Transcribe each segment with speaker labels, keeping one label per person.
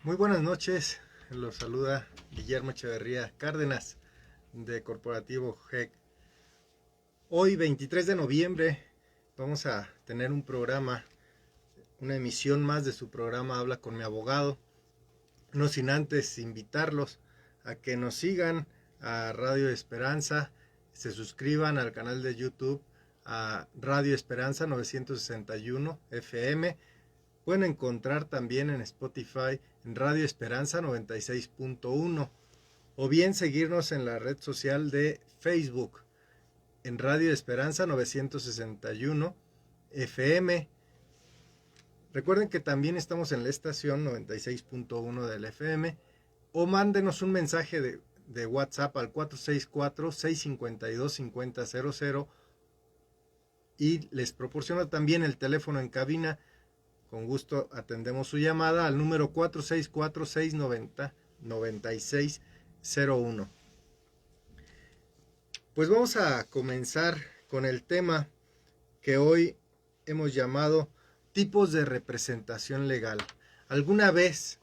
Speaker 1: Muy buenas noches, los saluda Guillermo Echeverría Cárdenas de Corporativo GEC. Hoy 23 de noviembre vamos a tener un programa, una emisión más de su programa Habla con mi abogado. No sin antes invitarlos a que nos sigan a Radio Esperanza, se suscriban al canal de YouTube a Radio Esperanza 961 FM. Pueden encontrar también en Spotify en Radio Esperanza 96.1 o bien seguirnos en la red social de Facebook en Radio Esperanza 961 FM. Recuerden que también estamos en la estación 96.1 del FM o mándenos un mensaje de WhatsApp al 464-652-5000 y les proporciono también el teléfono en cabina. Con gusto atendemos su llamada al número 464-690-9601. Pues vamos a comenzar con el tema que hoy hemos llamado tipos de representación legal. ¿Alguna vez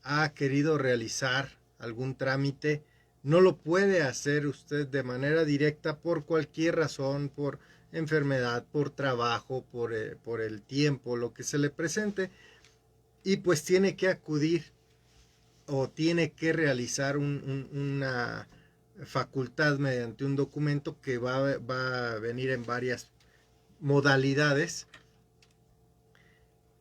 Speaker 1: ha querido realizar algún trámite? No lo puede hacer usted de manera directa por cualquier razón, por enfermedad, por trabajo, por el tiempo, lo que se le presente, y pues tiene que acudir o tiene que realizar una facultad mediante un documento que va a venir en varias modalidades,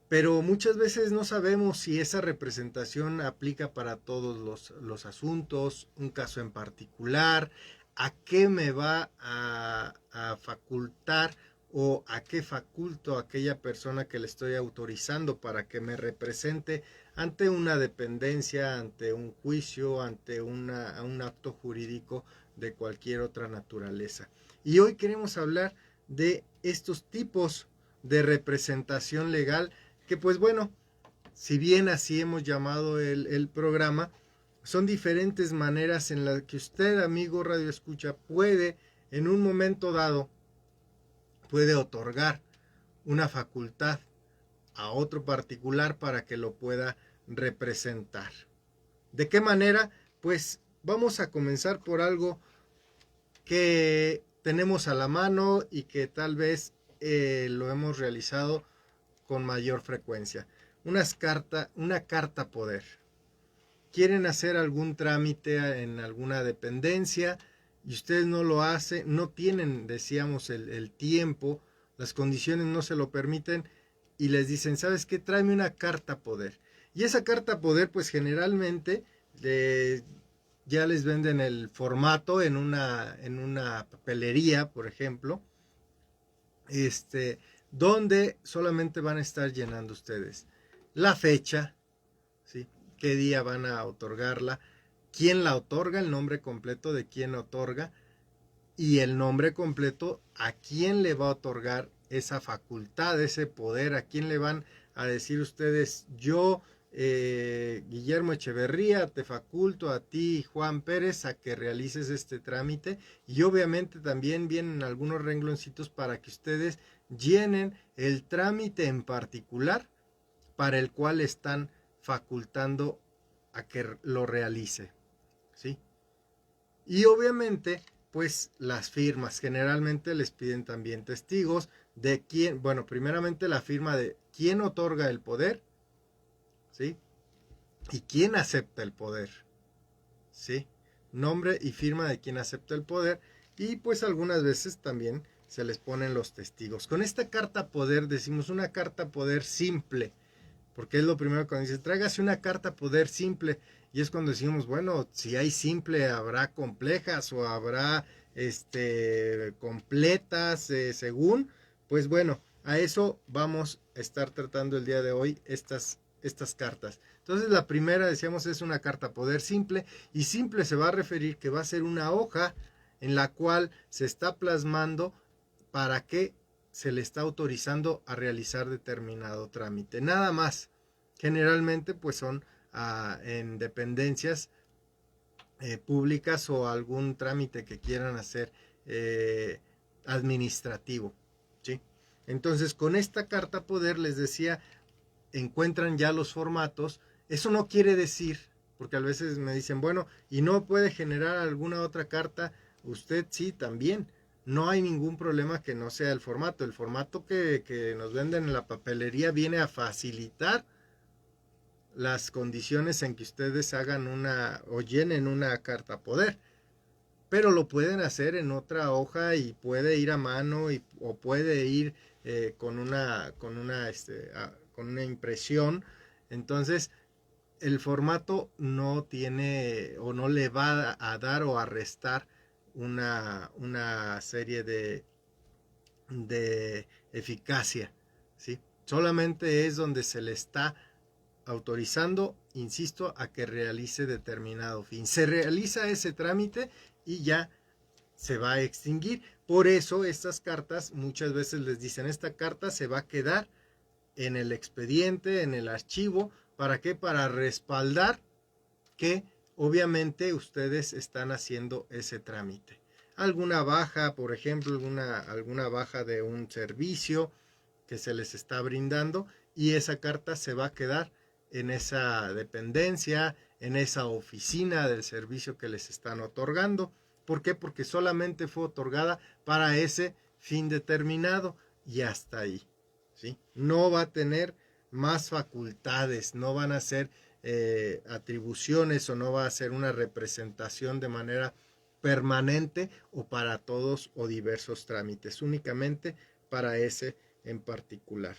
Speaker 1: pero muchas veces no sabemos si esa representación aplica para todos los asuntos, un caso en particular, a qué me va a facultar o a qué faculto a aquella persona que le estoy autorizando para que me represente ante una dependencia, ante un juicio, ante un acto jurídico de cualquier otra naturaleza. Y hoy queremos hablar de estos tipos de representación legal que pues bueno, si bien así hemos llamado el programa, son diferentes maneras en las que usted, amigo Radio Escucha, puede en un momento dado, puede otorgar una facultad a otro particular para que lo pueda representar. ¿De qué manera? Pues vamos a comenzar por algo que tenemos a la mano y que tal vez lo hemos realizado con mayor frecuencia. Una carta poder. Quieren hacer algún trámite en alguna dependencia y ustedes no lo hacen, no tienen, decíamos, el tiempo, las condiciones no se lo permiten y les dicen, ¿sabes qué? Tráeme una carta poder. Y esa carta poder, pues generalmente ya les venden el formato en una papelería, por ejemplo, donde solamente van a estar llenando ustedes la fecha, ¿sí? ¿Qué día van a otorgarla? ¿Quién la otorga? El nombre completo de quién otorga y el nombre completo a quién le va a otorgar esa facultad, ese poder, a quién le van a decir ustedes, yo, Guillermo Echeverría, te faculto a ti, Juan Pérez, a que realices este trámite. Y obviamente también vienen algunos rengloncitos para que ustedes llenen el trámite en particular para el cual están facultando a que lo realice, ¿sí? Y obviamente, pues las firmas, generalmente les piden también testigos de quién, bueno, primeramente la firma de quién otorga el poder, ¿sí? Y quién acepta el poder, ¿sí? Nombre y firma de quien acepta el poder y pues algunas veces también se les ponen los testigos. Con esta carta poder decimos una carta poder simple, porque es lo primero cuando dice, tráigase una carta poder simple. Y es cuando decimos, bueno, si hay simple, habrá complejas o habrá completas, según. Pues bueno, a eso vamos a estar tratando el día de hoy estas cartas. Entonces la primera, decíamos, es una carta poder simple. Y simple se va a referir que va a ser una hoja en la cual se está plasmando para qué se le está autorizando a realizar determinado trámite. Nada más. Generalmente pues son en dependencias públicas o algún trámite que quieran hacer administrativo, ¿sí? Entonces con esta carta poder les decía, encuentran ya los formatos Eso no quiere decir, porque a veces me dicen, bueno, ¿y no puede generar alguna otra carta? Usted sí, también. No hay ningún problema que no sea el formato. El formato que nos venden en la papelería viene a facilitar las condiciones en que ustedes hagan una o llenen una carta poder. Pero lo pueden hacer en otra hoja y puede ir a mano o puede ir con una impresión. Entonces, el formato no tiene o no le va a dar o a restar una serie de eficacia, ¿sí? Solamente es donde se le está autorizando, insisto, a que realice determinado fin. Se realiza ese trámite y ya se va a extinguir. Por eso estas cartas muchas veces les dicen, esta carta se va a quedar en el expediente, en el archivo. ¿Para qué? Para respaldar que obviamente ustedes están haciendo ese trámite. Alguna baja, por ejemplo, alguna baja de un servicio que se les está brindando, y esa carta se va a quedar en esa dependencia, en esa oficina del servicio que les están otorgando. ¿Por qué? Porque solamente fue otorgada para ese fin determinado y hasta ahí. ¿Sí? No va a tener más facultades, no van a ser atribuciones o no va a ser una representación de manera permanente o para todos o diversos trámites, únicamente para ese en particular.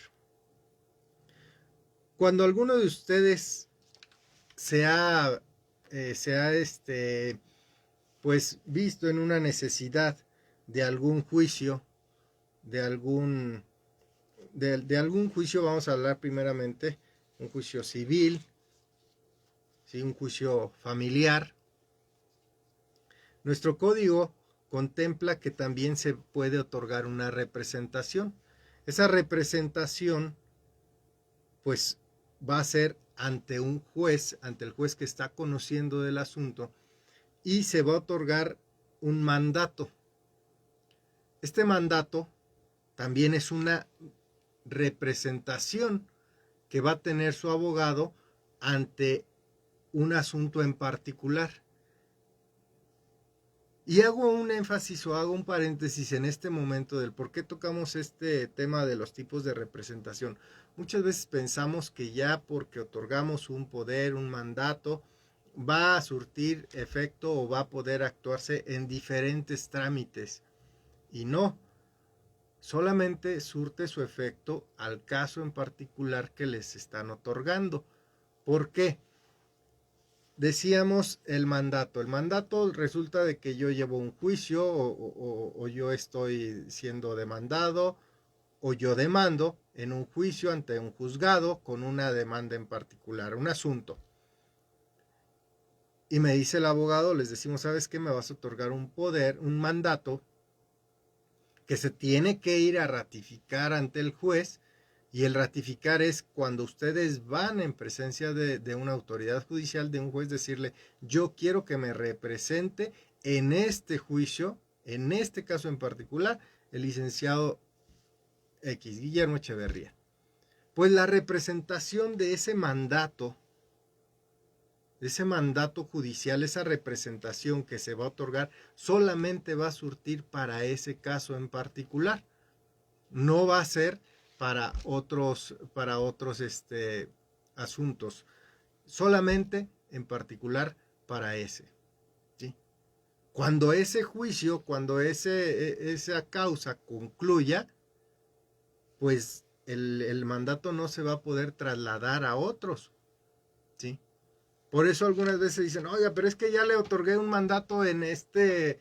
Speaker 1: Cuando alguno de ustedes se ha, pues visto en una necesidad de algún juicio, de algún, de algún juicio, vamos a hablar primeramente, un juicio civil, ¿sí? Un juicio familiar. Nuestro código contempla que también se puede otorgar una representación. Esa representación, pues, va a ser ante un juez, ante el juez que está conociendo del asunto, y se va a otorgar un mandato. Este mandato también es una representación que va a tener su abogado ante un asunto en particular. Y hago un énfasis o hago un paréntesis en este momento del por qué tocamos este tema de los tipos de representación. Muchas veces pensamos que ya porque otorgamos un poder, un mandato, va a surtir efecto o va a poder actuarse en diferentes trámites. Y no, solamente surte su efecto al caso en particular que les están otorgando. ¿Por qué? Decíamos el mandato. El mandato resulta de que yo llevo un juicio o yo estoy siendo demandado o yo demando en un juicio ante un juzgado con una demanda en particular, un asunto. Y me dice el abogado, les decimos, ¿sabes qué? Me vas a otorgar un poder, un mandato que se tiene que ir a ratificar ante el juez. Y el ratificar es cuando ustedes van en presencia de una autoridad judicial, de un juez, decirle, yo quiero que me represente en este juicio, en este caso en particular, el licenciado X, Guillermo Echeverría. Pues la representación de ese mandato judicial, esa representación que se va a otorgar, solamente va a surtir para ese caso en particular. No va a ser para otros asuntos, solamente en particular para ese. ¿Sí? Cuando ese juicio, cuando esa causa concluya, pues el mandato no se va a poder trasladar a otros. ¿Sí? Por eso algunas veces dicen, oiga, pero es que ya le otorgué un mandato en este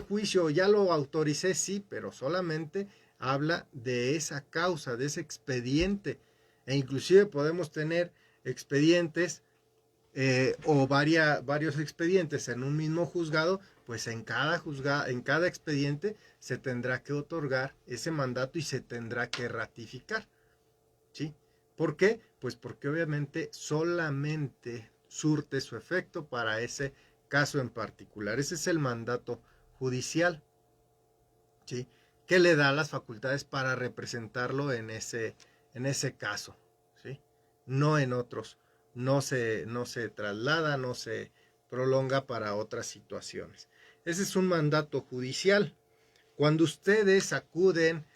Speaker 1: juicio, ya lo autoricé, sí, pero solamente habla de esa causa, de ese expediente. E inclusive podemos tener expedientes o varios expedientes en un mismo juzgado, pues en cada expediente se tendrá que otorgar ese mandato y se tendrá que ratificar. ¿Sí? ¿Por qué? Pues porque obviamente solamente surte su efecto para ese caso en particular. Ese es el mandato judicial, ¿sí? Que le da las facultades para representarlo en ese caso, ¿sí? No en otros, no se traslada, no se prolonga para otras situaciones. Ese es un mandato judicial. Cuando ustedes acuden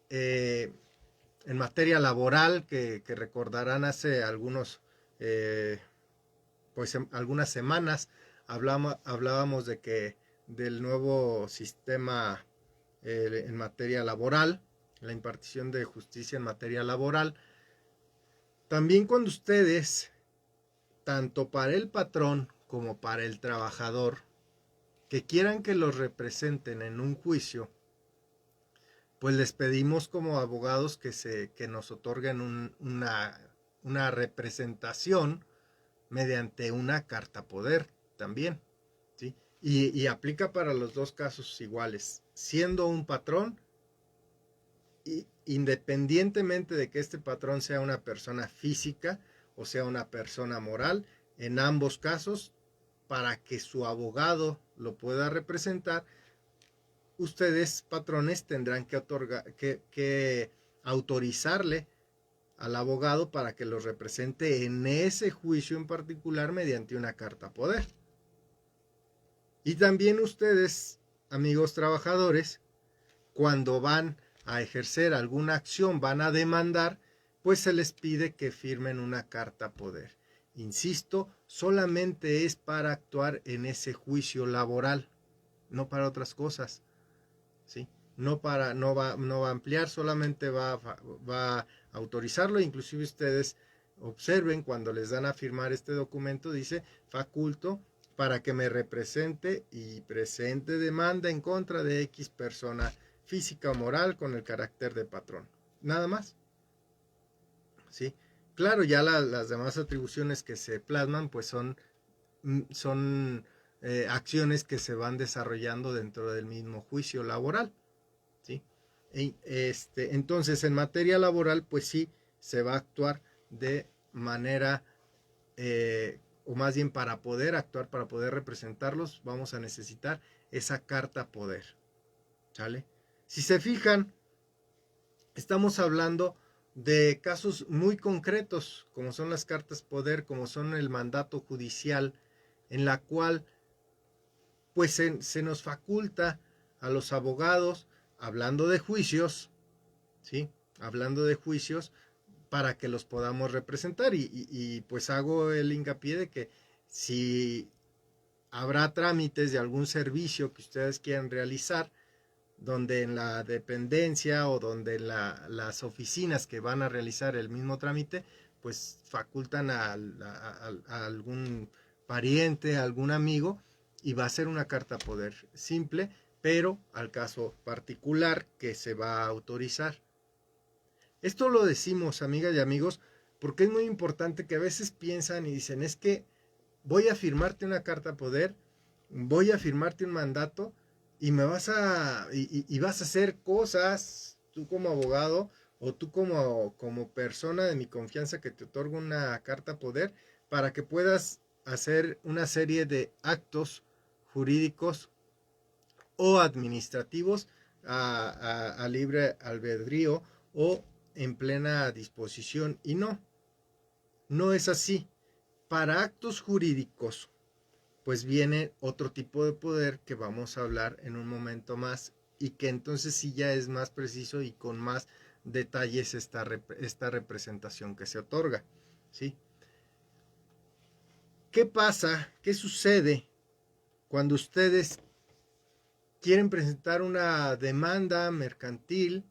Speaker 1: en materia laboral, que recordarán hace algunas semanas hablábamos de que del nuevo sistema en materia laboral, la impartición de justicia en materia laboral. También cuando ustedes, tanto para el patrón como para el trabajador, que quieran que los representen en un juicio, pues les pedimos como abogados que nos otorguen una representación mediante una carta poder también, ¿sí? Y aplica para los dos casos iguales, siendo un patrón, independientemente de que este patrón sea una persona física o sea una persona moral, en ambos casos, para que su abogado lo pueda representar, ustedes, patrones, tendrán que autorizarle al abogado para que los represente en ese juicio en particular mediante una carta poder. Y también ustedes, amigos trabajadores, cuando van a ejercer alguna acción, van a demandar, pues se les pide que firmen una carta poder. Insisto, solamente es para actuar en ese juicio laboral, no para otras cosas, ¿sí? No va a ampliar, solamente va a autorizarlo. Inclusive ustedes observen cuando les dan a firmar este documento, dice faculto para que me represente y presente demanda en contra de X persona física o moral con el carácter de patrón. Nada más, ¿sí? Claro, ya las demás atribuciones que se plasman pues son acciones que se van desarrollando dentro del mismo juicio laboral, ¿sí? Entonces, en materia laboral, pues sí, se va a actuar de manera, o más bien para poder actuar, para poder representarlos, vamos a necesitar esa carta poder, ¿sale? Si se fijan, estamos hablando de casos muy concretos, como son las cartas poder, como son el mandato judicial, en la cual pues se nos faculta a los abogados, hablando de juicios, ¿sí? Hablando de juicios, para que los podamos representar. Y pues hago el hincapié de que si habrá trámites de algún servicio que ustedes quieran realizar, donde en la dependencia o donde las oficinas que van a realizar el mismo trámite, pues facultan a algún pariente, a algún amigo, y va a ser una carta poder simple, pero al caso particular que se va a autorizar. Esto lo decimos, amigas y amigos, porque es muy importante, que a veces piensan y dicen, es que voy a firmarte una carta poder, voy a firmarte un mandato y vas a hacer cosas, tú como abogado o tú como persona de mi confianza que te otorgo una carta poder, para que puedas hacer una serie de actos jurídicos o administrativos a libre albedrío o en plena disposición. Y no es así. Para actos jurídicos, pues viene otro tipo de poder que vamos a hablar en un momento más, y que entonces sí ya es más preciso y con más detalles esta representación que se otorga, ¿sí? ¿Qué pasa? ¿Qué sucede cuando ustedes quieren presentar una demanda mercantil,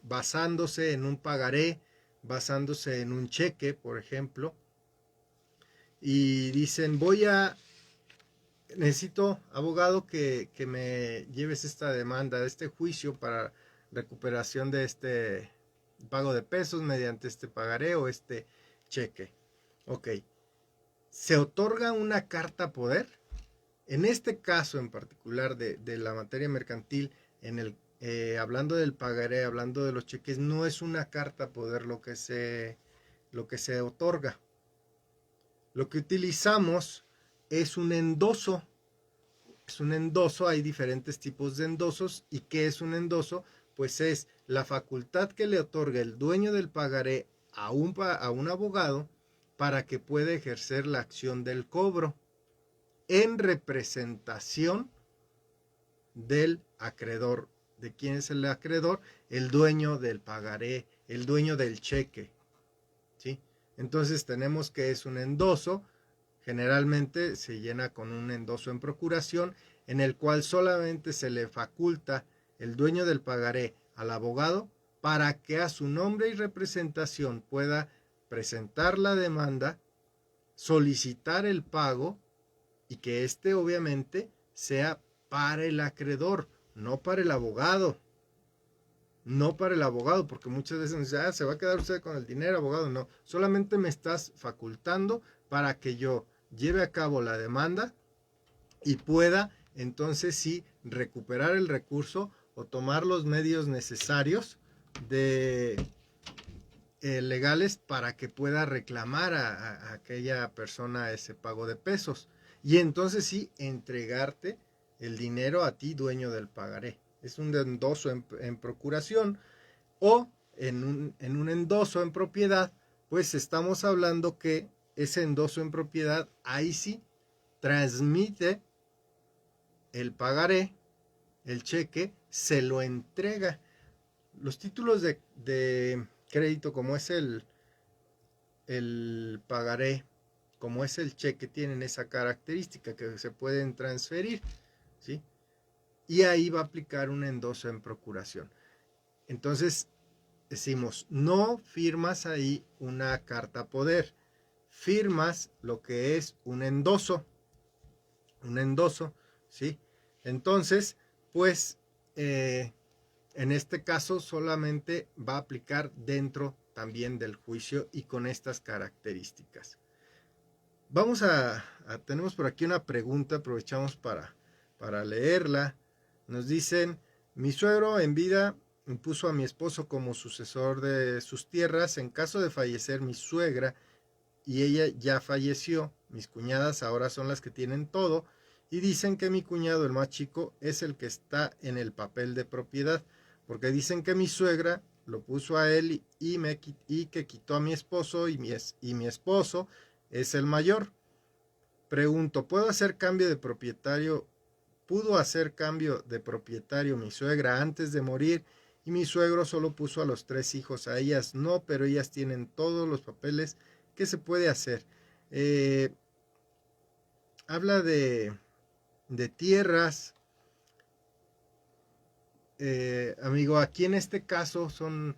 Speaker 1: basándose en un pagaré, basándose en un cheque, por ejemplo, y dicen, necesito, abogado, que me lleves esta demanda, este juicio para recuperación de este pago de pesos mediante este pagaré o este cheque? Ok, se otorga una carta poder. En este caso en particular de la materia mercantil, hablando del pagaré, hablando de los cheques, no es una carta poder lo que se otorga. Lo que utilizamos es un endoso. Es un endoso, hay diferentes tipos de endosos. ¿Y qué es un endoso? Pues es la facultad que le otorga el dueño del pagaré a un abogado para que pueda ejercer la acción del cobro en representación del acreedor. ¿De quién es el acreedor? El dueño del pagaré, el dueño del cheque, ¿sí? Entonces tenemos que es un endoso, generalmente se llena con un endoso en procuración, en el cual solamente se le faculta el dueño del pagaré al abogado para que a su nombre y representación pueda presentar la demanda, solicitar el pago y que éste obviamente sea para el acreedor, no para el abogado. No para el abogado, porque muchas veces nos dicen, se va a quedar usted con el dinero, abogado. No, solamente me estás facultando para que yo lleve a cabo la demanda y pueda entonces sí recuperar el recurso o tomar los medios necesarios de legales para que pueda reclamar a aquella persona ese pago de pesos y entonces sí entregarte el dinero a ti, dueño del pagaré. Es un endoso en procuración o en un endoso en propiedad, pues estamos hablando que ese endoso en propiedad ahí sí transmite el pagaré, el cheque, se lo entrega. Los títulos de crédito, como es el pagaré, como es el cheque, tienen esa característica que se pueden transferir, ¿sí? Y ahí va a aplicar un endoso en procuración. Entonces, decimos, no firmas ahí una carta poder, firmas lo que es un endoso, ¿sí? Entonces, pues, en este caso solamente va a aplicar dentro también del juicio y con estas características. Vamos tenemos por aquí una pregunta, aprovechamos para leerla. Nos dicen, mi suegro en vida impuso a mi esposo como sucesor de sus tierras. En caso de fallecer mi suegra y ella ya falleció, mis cuñadas ahora son las que tienen todo y dicen que mi cuñado, el más chico, es el que está en el papel de propiedad, porque dicen que mi suegra lo puso a él y que quitó a mi esposo y mi esposo es el mayor. Pregunto, ¿puedo hacer cambio de propietario? ¿Pudo hacer cambio de propietario mi suegra antes de morir? Y mi suegro solo puso a los 3 hijos, a ellas no, pero ellas tienen todos los papeles. ¿Qué se puede hacer? Eh, Habla de tierras. Amigo, aquí en este caso son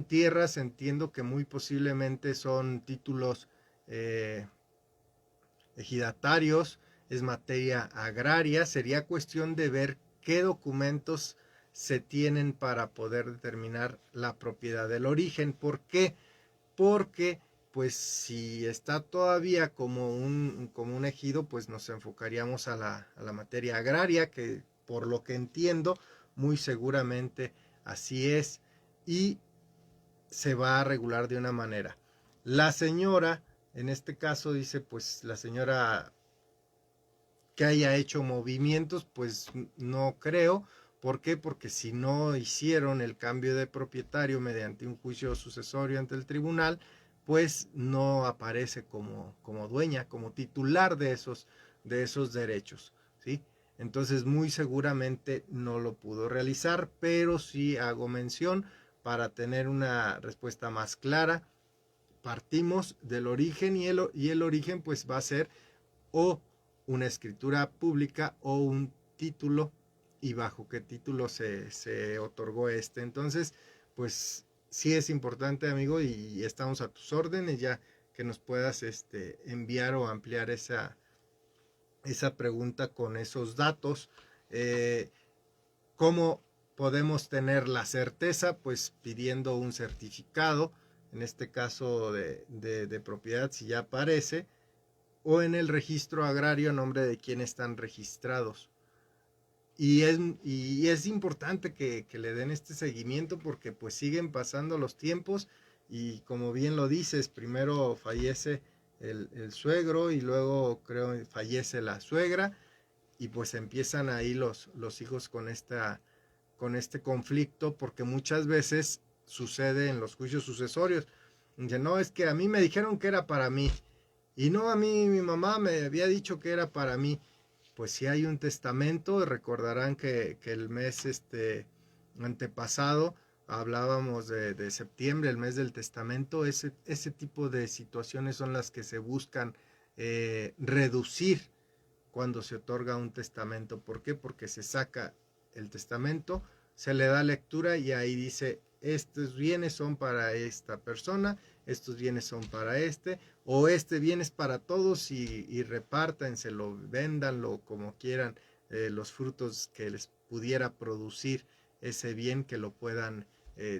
Speaker 1: tierras, entiendo que muy posiblemente son títulos eh, ejidatarios, es materia agraria, sería cuestión de ver qué documentos se tienen para poder determinar la propiedad del origen. ¿Por qué? Porque pues si está todavía como un ejido, pues nos enfocaríamos a la materia agraria, que por lo que entiendo, muy seguramente así es, y se va a regular de una manera. La señora, en este caso dice, pues la señora que haya hecho movimientos, pues no creo. ¿Por qué? Porque si no hicieron el cambio de propietario mediante un juicio sucesorio ante el tribunal, pues no aparece como dueña, como titular de esos derechos, ¿sí? Entonces muy seguramente no lo pudo realizar, pero sí hago mención para tener una respuesta más clara. Partimos del origen y el origen pues va a ser o una escritura pública o un título y bajo qué título se otorgó este. Entonces, pues sí es importante, amigo, y estamos a tus órdenes ya que nos puedas enviar o ampliar esa pregunta con esos datos. ¿Cómo podemos tener la certeza? Pues pidiendo un certificado, en este caso de propiedad, si ya aparece, o en el registro agrario a nombre de quien están registrados. Y es importante que le den este seguimiento porque pues siguen pasando los tiempos y como bien lo dices, primero fallece el suegro y luego creo fallece la suegra y pues empiezan ahí los hijos con este conflicto porque muchas veces sucede en los juicios sucesorios. Dice, no, es que a mí me dijeron que era para mí. Y no, a mí mi mamá me había dicho que era para mí. Pues si hay un testamento, recordarán que el mes antepasado hablábamos de septiembre, el mes del testamento. Ese tipo de situaciones son las que se buscan reducir cuando se otorga un testamento. ¿Por qué? Porque se saca el testamento, se le da lectura y ahí dice, estos bienes son para esta persona, estos bienes son para o este bien es para todos y repártenselo, véndanlo como quieran, los frutos que les pudiera producir ese bien que lo puedan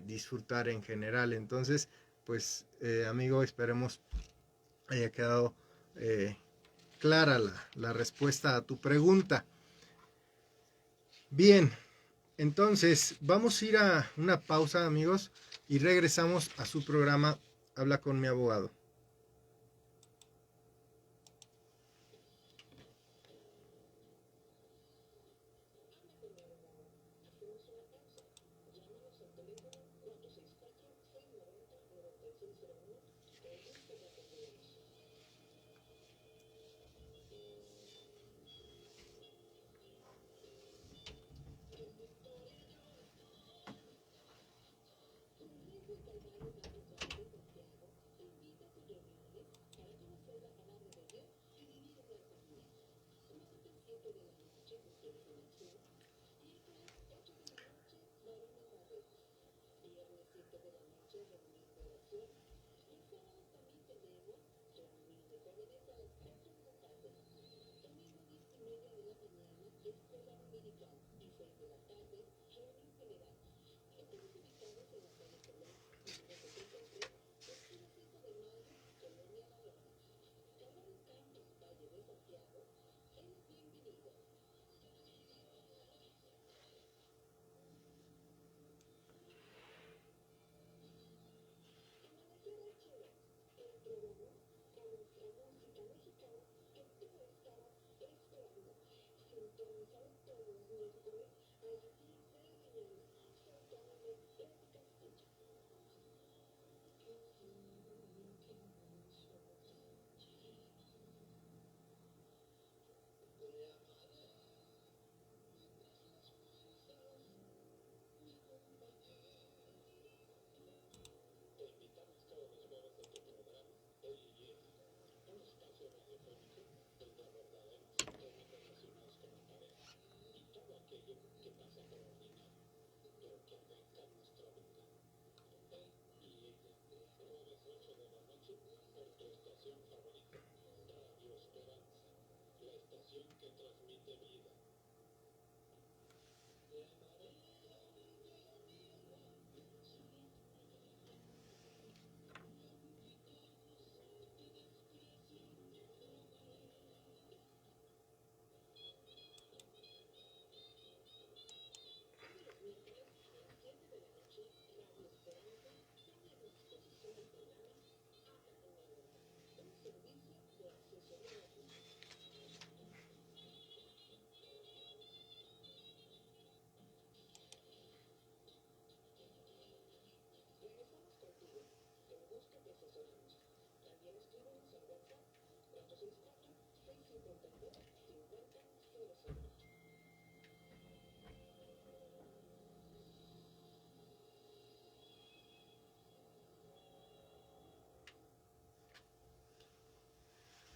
Speaker 1: disfrutar en general. Entonces, pues amigo, esperemos haya quedado clara la respuesta a tu pregunta. Bien, entonces vamos a ir a una pausa, amigos, y regresamos a su programa Habla con mi abogado.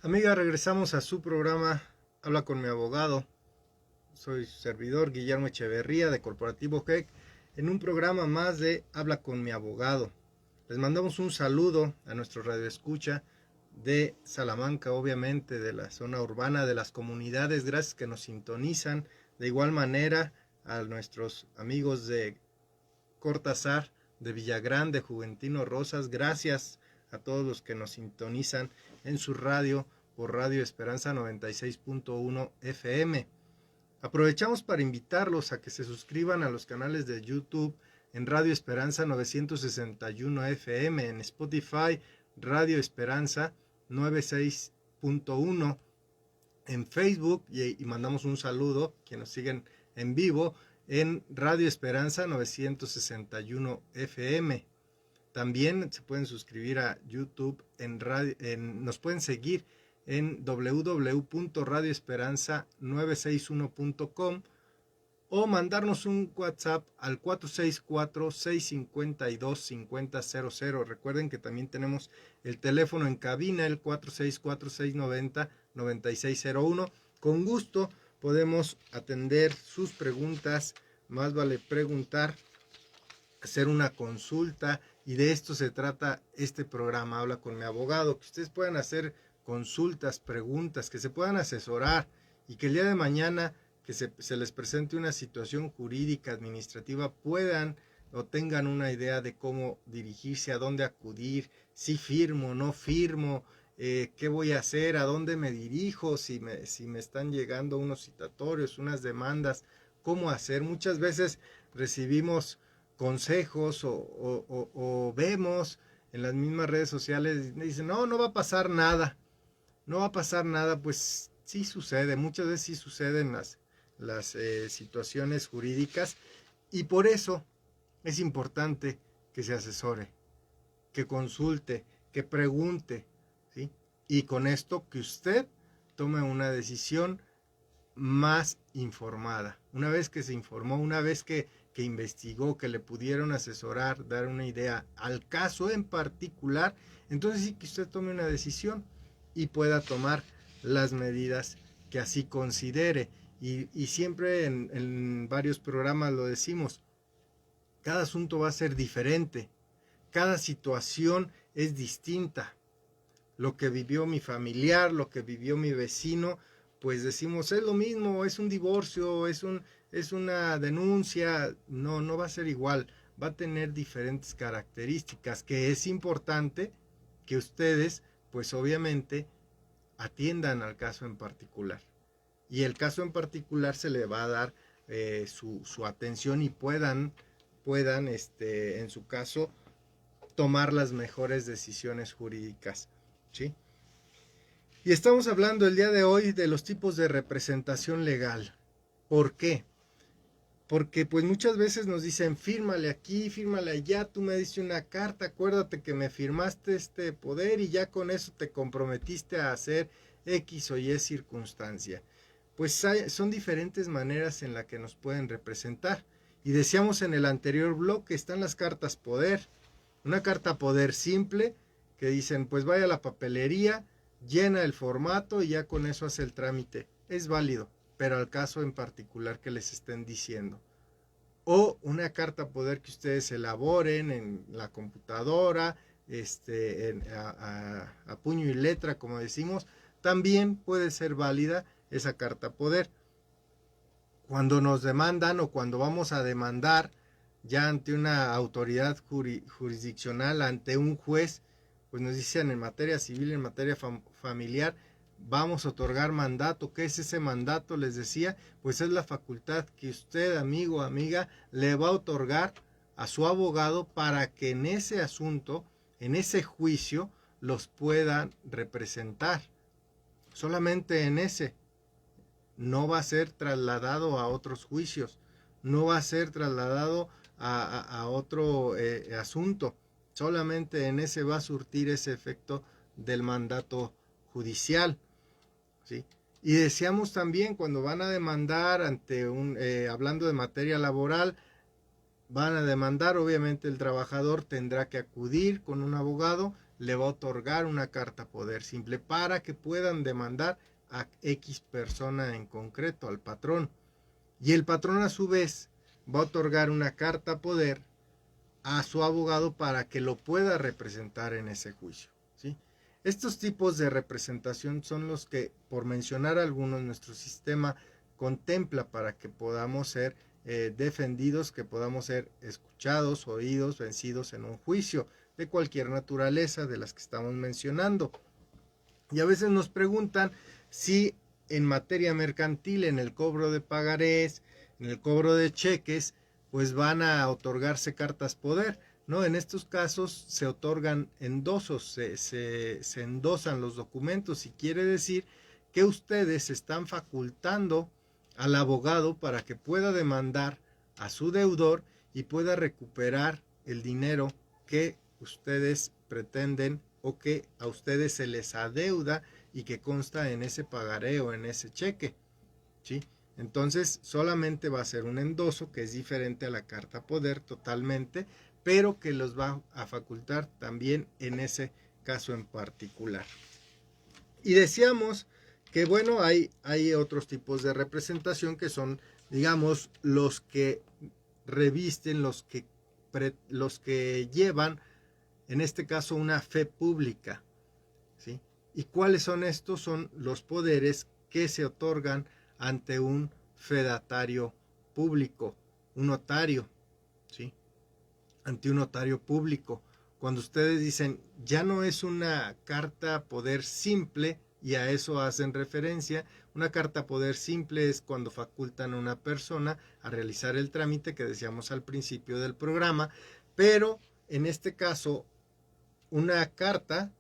Speaker 1: Amiga, regresamos a su programa Habla con mi abogado. Soy su servidor Guillermo Echeverría de Corporativo GEC en un programa más de Habla con mi abogado. Les mandamos un saludo a nuestro radioescucha de Salamanca, obviamente de la zona urbana, de las comunidades, gracias que nos sintonizan. De igual manera a nuestros amigos de Cortázar, de Villagrán, de Juventino Rosas, gracias a todos los que nos sintonizan en su radio por Radio Esperanza 96.1 FM. Aprovechamos para invitarlos a que se suscriban a los canales de YouTube en Radio Esperanza 961 FM, en Spotify Radio Esperanza 96.1, en Facebook y mandamos un saludo a quienes nos siguen en vivo en Radio Esperanza 961 FM. También se pueden suscribir a YouTube, nos pueden seguir en www.radioesperanza961.com o mandarnos un WhatsApp al 464-652-5000. Recuerden que también tenemos el teléfono en cabina, el 464-690-9601. Con gusto podemos atender sus preguntas, más vale preguntar, hacer una consulta, y de esto se trata este programa, Habla con mi abogado, que ustedes puedan hacer consultas, preguntas, que se puedan asesorar y que el día de mañana que se les presente una situación jurídica, administrativa, puedan o tengan una idea de cómo dirigirse, a dónde acudir, si firmo, no firmo, qué voy a hacer, a dónde me dirijo, si me están llegando unos citatorios, unas demandas, cómo hacer. Muchas veces recibimos consejos o vemos en las mismas redes sociales, dicen, no va a pasar nada, no va a pasar nada. Pues sí sucede, muchas veces sí suceden las situaciones jurídicas, y por eso es importante que se asesore, que consulte, que pregunte, ¿sí? Y con esto que usted tome una decisión más informada. Una vez que se informó, una vez que investigó, que le pudieron asesorar, dar una idea al caso en particular, entonces sí que usted tome una decisión y pueda tomar las medidas que así considere. Y siempre en varios programas lo decimos, cada asunto va a ser diferente, cada situación es distinta. Lo que vivió mi familiar, lo que vivió mi vecino, pues decimos, es lo mismo, es un divorcio, es una denuncia. No va a ser igual, va a tener diferentes características, que es importante que ustedes, pues obviamente, atiendan al caso en particular. Y el caso en particular se le va a dar su atención, y puedan en su caso, tomar las mejores decisiones jurídicas, ¿sí? Y estamos hablando el día de hoy de los tipos de representación legal. ¿Por qué? Porque pues muchas veces nos dicen, fírmale aquí, fírmale allá, tú me diste una carta, acuérdate que me firmaste este poder y ya con eso te comprometiste a hacer X o Y circunstancia. Pues son diferentes maneras en las que nos pueden representar. Y decíamos en el anterior bloque, están las cartas poder. Una carta poder simple, que dicen, pues vaya a la papelería, llena el formato y ya con eso hace el trámite. Es válido, pero al caso en particular que les estén diciendo. O una carta poder que ustedes elaboren en la computadora, a puño y letra, como decimos, también puede ser válida esa carta poder. Cuando nos demandan o cuando vamos a demandar ya ante una autoridad jurisdiccional, ante un juez, pues nos dicen en materia civil, en materia familiar, vamos a otorgar mandato. ¿Qué es ese mandato? Les decía, pues es la facultad que usted, amigo o amiga, le va a otorgar a su abogado para que en ese asunto, en ese juicio, los puedan representar. Solamente en ese. No va a ser trasladado a otros juicios, no va a ser trasladado a otro asunto. Solamente en ese va a surtir ese efecto del mandato judicial, ¿sí? Y decíamos también, cuando van a demandar hablando de materia laboral, van a demandar, obviamente el trabajador tendrá que acudir con un abogado, le va a otorgar una carta poder simple para que puedan demandar a X persona en concreto, al patrón. Y el patrón a su vez va a otorgar una carta poder a su abogado para que lo pueda representar en ese juicio, ¿sí? Estos tipos de representación son los que, por mencionar algunos, nuestro sistema contempla para que podamos ser defendidos, que podamos ser escuchados, oídos, vencidos en un juicio de cualquier naturaleza de las que estamos mencionando. Y a veces nos preguntan si en materia mercantil, en el cobro de pagarés, en el cobro de cheques, pues van a otorgarse cartas poder, ¿no? En estos casos se otorgan endosos, se endosan los documentos, y quiere decir que ustedes están facultando al abogado para que pueda demandar a su deudor y pueda recuperar el dinero que ustedes pretenden o que a ustedes se les adeuda y que consta en ese pagaré o en ese cheque, ¿sí? Entonces solamente va a ser un endoso que es diferente a la carta poder totalmente, pero que los va a facultar también en ese caso en particular. Y decíamos que bueno, hay otros tipos de representación que son, digamos, los que revisten, los que llevan, en este caso, una fe pública, ¿sí? ¿Y cuáles son estos? Son los poderes que se otorgan ante un fedatario público, un notario, ¿sí? Ante un notario público. Cuando ustedes dicen, ya no es una carta poder simple, y a eso hacen referencia, una carta poder simple es cuando facultan a una persona a realizar el trámite que decíamos al principio del programa, pero en este caso, una carta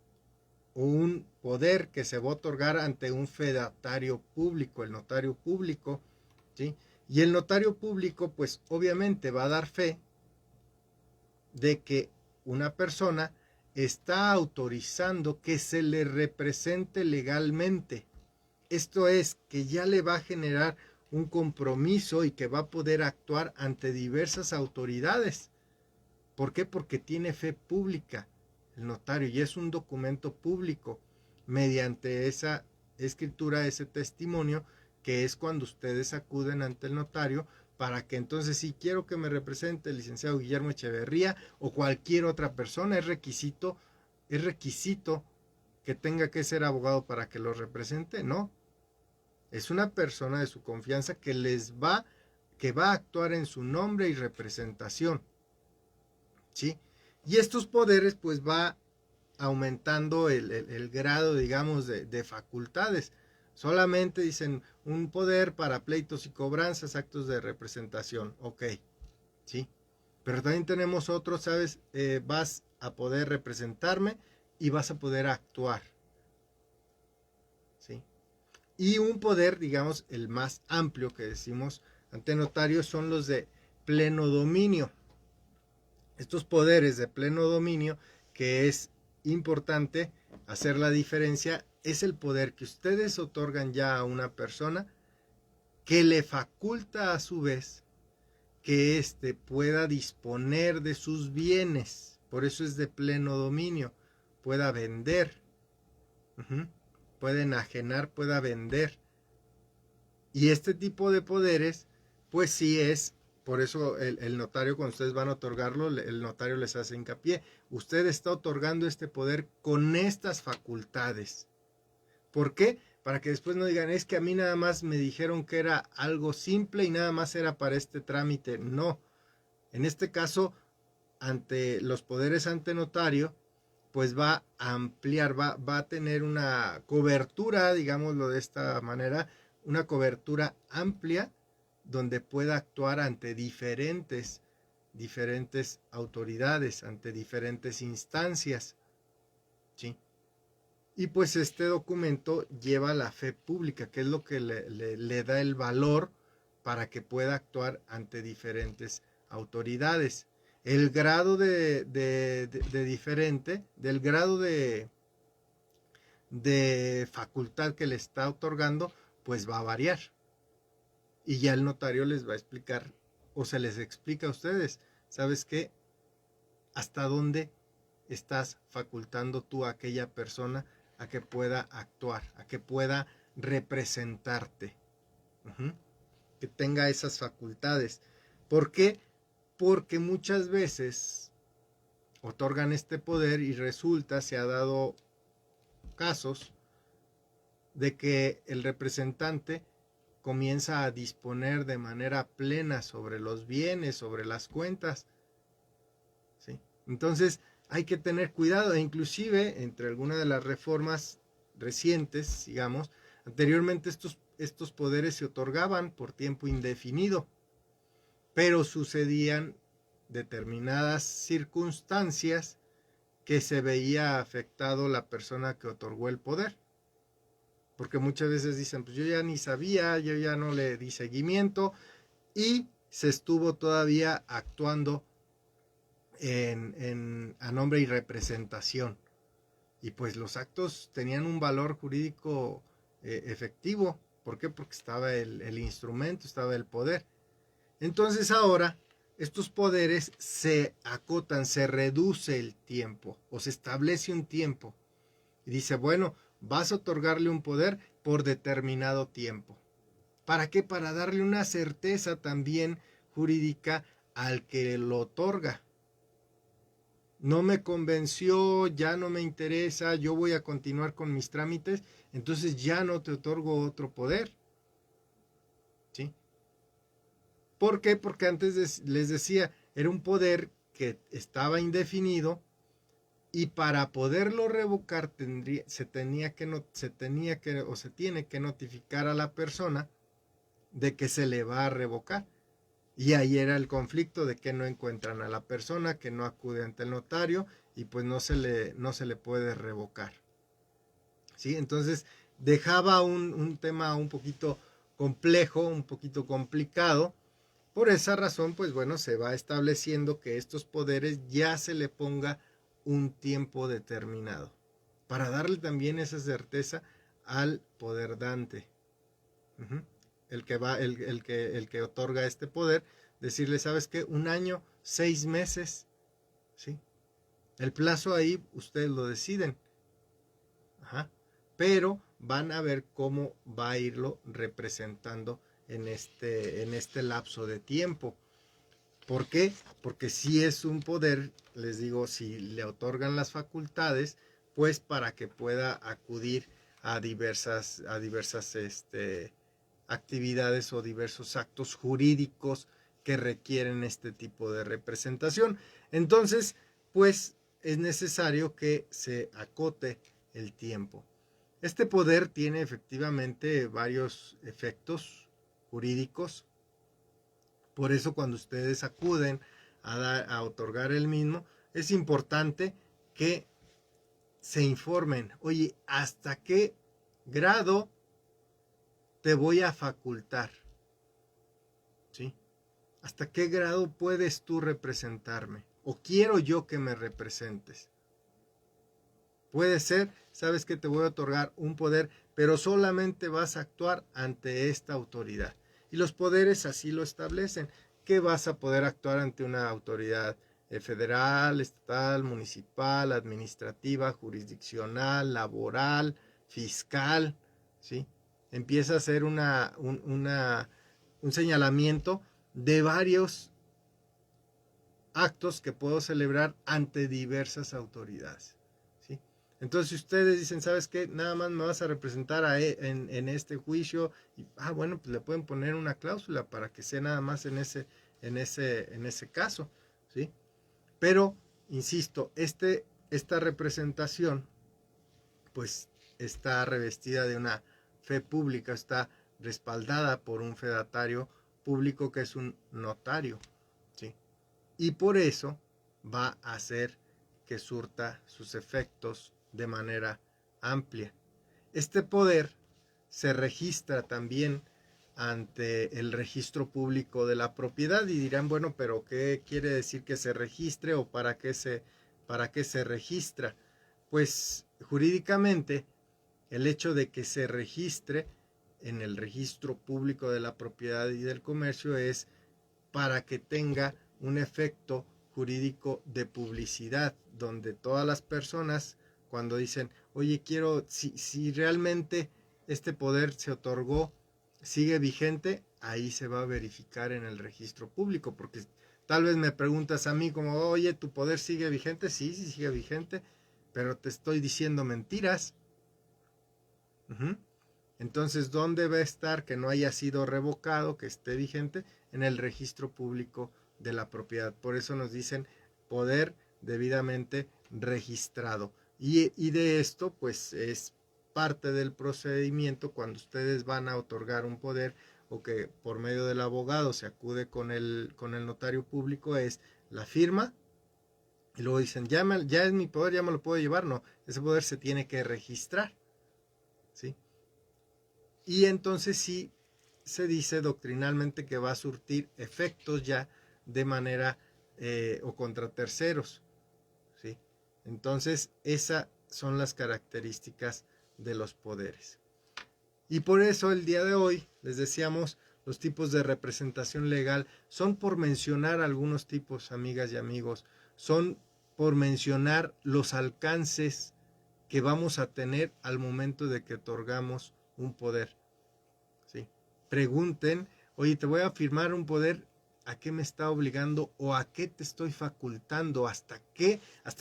Speaker 1: o un poder que se va a otorgar ante un fedatario público, el notario público, ¿sí? Y el notario público, pues obviamente va a dar fe de que una persona está autorizando que se le represente legalmente. Esto es, que ya le va a generar un compromiso y que va a poder actuar ante diversas autoridades. ¿Por qué? Porque tiene fe pública el notario y es un documento público mediante esa escritura, ese testimonio, que es cuando ustedes acuden ante el notario para que entonces, si quiero que me represente el licenciado Guillermo Echeverría o cualquier otra persona, es requisito que tenga que ser abogado para que lo represente, no. Es una persona de su confianza que va a actuar en su nombre y representación, ¿sí? Y estos poderes pues va aumentando el grado, digamos, de facultades. Solamente dicen un poder para pleitos y cobranzas, actos de representación, ok, ¿sí? Pero también tenemos otros, ¿sabes? Vas a poder representarme y vas a poder actuar, ¿sí? Y un poder, digamos, el más amplio que decimos ante notarios son los de pleno dominio. Estos poderes de pleno dominio, que es importante hacer la diferencia, es el poder que ustedes otorgan ya a una persona que le faculta a su vez que éste pueda disponer de sus bienes. Por eso es de pleno dominio. Pueda vender, puede enajenar, pueda vender. Y este tipo de poderes, pues sí es, por eso el notario, cuando ustedes van a otorgarlo, el notario les hace hincapié. Usted está otorgando este poder con estas facultades. ¿Por qué? Para que después no digan, es que a mí nada más me dijeron que era algo simple y nada más era para este trámite. No. En este caso, ante los poderes ante notario, pues va a ampliar, va a tener una cobertura, digámoslo de esta manera, una cobertura amplia donde pueda actuar ante diferentes autoridades, ante diferentes instancias, ¿sí? Y pues este documento lleva la fe pública, que es lo que le da el valor para que pueda actuar ante diferentes autoridades. El grado de diferente, del grado de facultad que le está otorgando, pues va a variar. Y ya el notario les va a explicar, o se les explica a ustedes, ¿sabes qué? ¿Hasta dónde estás facultando tú a aquella persona a que pueda actuar, a que pueda representarte? Que tenga esas facultades. ¿Por qué? Porque muchas veces otorgan este poder y resulta, se ha dado casos de que el representante comienza a disponer de manera plena sobre los bienes, sobre las cuentas, ¿sí? Entonces hay que tener cuidado, e inclusive entre algunas de las reformas recientes, digamos, anteriormente estos poderes se otorgaban por tiempo indefinido, pero sucedían determinadas circunstancias que se veía afectado la persona que otorgó el poder. Porque muchas veces dicen, pues yo ya ni sabía, yo ya no le di seguimiento y se estuvo todavía actuando a nombre y representación. Y pues los actos tenían un valor jurídico efectivo. ¿Por qué? Porque estaba el instrumento, estaba el poder. Entonces ahora estos poderes se acotan, se reduce el tiempo o se establece un tiempo. Y dice, bueno, vas a otorgarle un poder por determinado tiempo. ¿Para qué? Para darle una certeza también jurídica al que lo otorga. No me convenció, ya no me interesa, yo voy a continuar con mis trámites, entonces ya no te otorgo otro poder. ¿Sí? ¿Por qué? Porque antes les decía, era un poder que estaba indefinido y para poderlo revocar se tiene que notificar a la persona de que se le va a revocar. Y ahí era el conflicto de que no encuentran a la persona, que no acude ante el notario y pues no se le puede revocar. ¿Sí? Entonces dejaba un tema un poquito complejo, un poquito complicado. Por esa razón, pues bueno, se va estableciendo que estos poderes ya se le ponga un tiempo determinado, para darle también esa certeza al poder dante. Uh-huh. El que otorga este poder, decirle, ¿sabes qué? Un año, 6 meses, ¿sí? El plazo ahí ustedes lo deciden. Ajá. Pero van a ver cómo va a irlo representando en este lapso de tiempo. ¿Por qué? Porque si es un poder, les digo, si le otorgan las facultades, pues para que pueda acudir a diversas actividades o diversos actos jurídicos que requieren este tipo de representación. Entonces, pues es necesario que se acote el tiempo. Este poder tiene efectivamente varios efectos jurídicos. Por eso cuando ustedes acuden a otorgar el mismo, es importante que se informen, oye, ¿hasta qué grado te voy a facultar? ¿Sí? ¿Hasta qué grado puedes tú representarme? ¿O quiero yo que me representes? Puede ser, sabes que te voy a otorgar un poder, pero solamente vas a actuar ante esta autoridad. Y los poderes así lo establecen, que vas a poder actuar ante una autoridad federal, estatal, municipal, administrativa, jurisdiccional, laboral, fiscal, ¿sí? Empieza a ser un señalamiento de varios actos que puedo celebrar ante diversas autoridades. ¿Sí? Entonces, si ustedes dicen, ¿sabes qué? Nada más me vas a representar en este juicio. Y, bueno, pues le pueden poner una cláusula para que sea nada más en ese caso. ¿Sí? Pero, insisto, esta representación, pues, está revestida de una fe pública, está respaldada por un fedatario público que es un notario. ¿Sí? Y por eso va a hacer que surta sus efectos de manera amplia. Este poder se registra también ante el registro público de la propiedad y dirán, bueno, pero ¿qué quiere decir que se registre o para qué se registra? Pues jurídicamente el hecho de que se registre en el registro público de la propiedad y del comercio es para que tenga un efecto jurídico de publicidad, donde todas las personas cuando dicen, oye, si realmente este poder se otorgó, sigue vigente, ahí se va a verificar en el registro público, porque tal vez me preguntas a mí como, oye, ¿tu poder sigue vigente? Sí, sí sigue vigente, pero te estoy diciendo mentiras. Uh-huh. Entonces, ¿dónde va a estar que no haya sido revocado, que esté vigente? En el registro público de la propiedad. Por eso nos dicen poder debidamente registrado. Y de esto, pues es parte del procedimiento cuando ustedes van a otorgar un poder o que por medio del abogado se acude con el notario público, es la firma. Y luego dicen, ya es mi poder, ya me lo puedo llevar. No, ese poder se tiene que registrar. ¿Sí? Y entonces sí se dice doctrinalmente que va a surtir efectos ya de manera o contra terceros, ¿sí? Entonces, esas son las características de los poderes. Y por eso el día de hoy les decíamos, los tipos de representación legal son por mencionar algunos tipos, amigas y amigos, son por mencionar los alcances que vamos a tener al momento de que otorgamos un poder, ¿sí? Pregunten, oye, te voy a firmar un poder, ¿a qué me está obligando o a qué te estoy facultando? ¿Hasta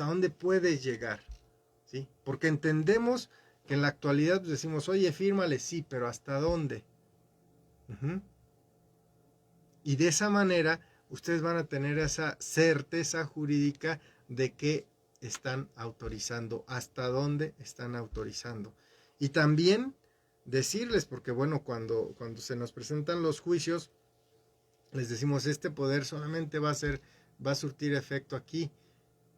Speaker 1: dónde puedes llegar? ¿Sí? Porque entendemos que en la actualidad decimos, oye, fírmale, sí, pero ¿hasta dónde? Y de esa manera ustedes van a tener esa certeza jurídica de que están autorizando, hasta dónde están autorizando. Y también decirles, porque bueno, cuando se nos presentan los juicios, les decimos, este poder solamente va a surtir efecto aquí,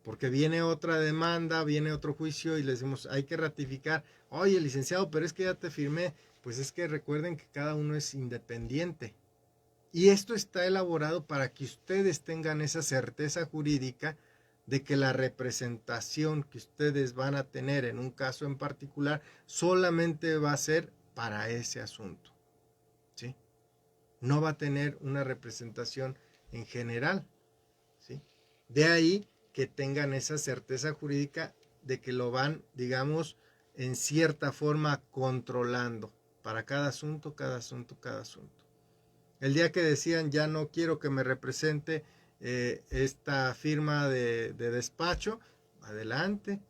Speaker 1: porque viene otra demanda, viene otro juicio y les decimos, hay que ratificar. Oye, licenciado, pero es que ya te firmé. Pues es que recuerden que cada uno es independiente. Y esto está elaborado para que ustedes tengan esa certeza jurídica de que la representación que ustedes van a tener en un caso en particular solamente va a ser para ese asunto, ¿sí? No va a tener una representación en general, ¿sí? De ahí que tengan esa certeza jurídica de que lo van, digamos, en cierta forma controlando para cada asunto, cada asunto, cada asunto. El día que decían, ya no quiero que me represente esta firma de despacho, adelante,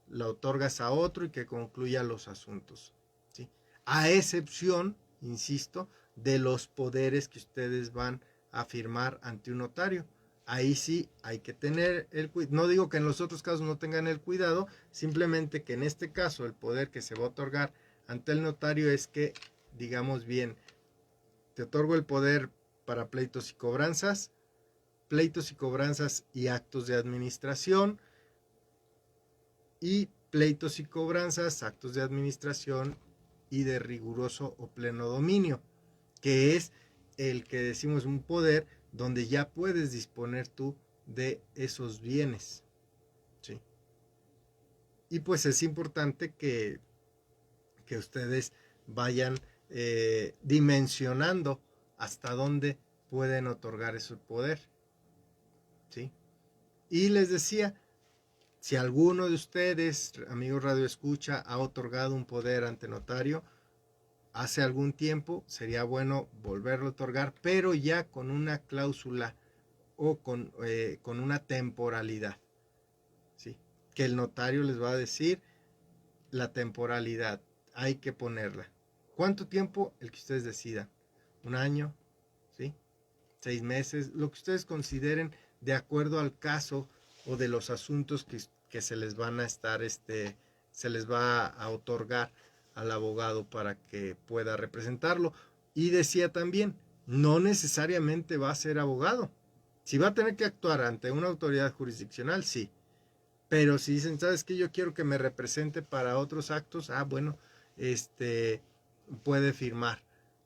Speaker 1: la otorgas a otro y que concluya los asuntos, ¿sí? A excepción, insisto, de los poderes que ustedes van a firmar ante un notario. Ahí sí hay que tener el cuidado. No digo que en los otros casos no tengan el cuidado, simplemente que en este caso el poder que se va a otorgar ante el notario es que, digamos bien, te otorgo el poder para pleitos y cobranzas y actos de administración, y pleitos y cobranzas, actos de administración y de riguroso o pleno dominio, que es el que decimos un poder donde ya puedes disponer tú de esos bienes, ¿sí? Y pues es importante que ustedes vayan dimensionando hasta dónde pueden otorgar ese poder, ¿sí? Y les decía, si alguno de ustedes, amigos Radio Escucha, ha otorgado un poder ante notario hace algún tiempo, sería bueno volverlo a otorgar, pero ya con una cláusula o con una temporalidad, ¿sí? Que el notario les va a decir la temporalidad, hay que ponerla. ¿Cuánto tiempo? El que ustedes decidan. ¿Un año? ¿Sí? 6 meses, lo que ustedes consideren de acuerdo al caso o de los asuntos que se les van a estar, se les va a otorgar al abogado para que pueda representarlo. Y decía también, no necesariamente va a ser abogado. Si va a tener que actuar ante una autoridad jurisdiccional, sí. Pero si dicen, ¿sabes qué? Yo quiero que me represente para otros actos, bueno, puede firmar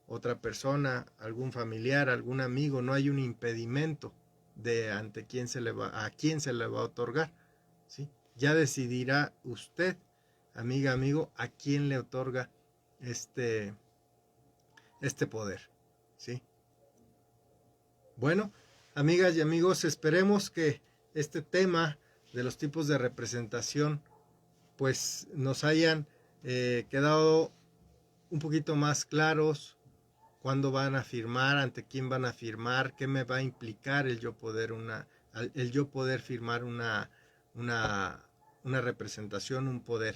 Speaker 1: otra persona, algún familiar, algún amigo, no hay un impedimento de ante quién a quién se le va a otorgar, ¿sí? Ya decidirá usted, amiga, amigo, a quién le otorga este poder, ¿sí? Bueno, amigas y amigos, esperemos que este tema de los tipos de representación pues nos hayan quedado un poquito más claros, cuándo van a firmar, ante quién van a firmar, qué me va a implicar el yo poder firmar una representación, un poder,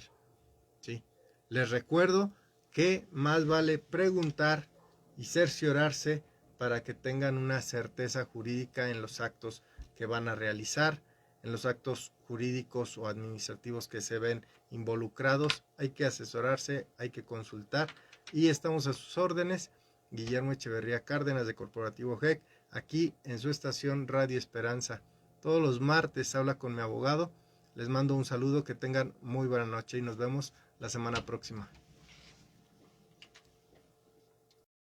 Speaker 1: ¿sí? Les recuerdo que más vale preguntar y cerciorarse para que tengan una certeza jurídica en los actos que van a realizar, en los actos jurídicos o administrativos que se ven involucrados. Hay que asesorarse, hay que consultar y estamos a sus órdenes. Guillermo Echeverría Cárdenas de Corporativo GEC, aquí en su estación Radio Esperanza. Todos los martes habla con mi abogado. Les mando un saludo, que tengan muy buena noche y nos vemos la semana próxima.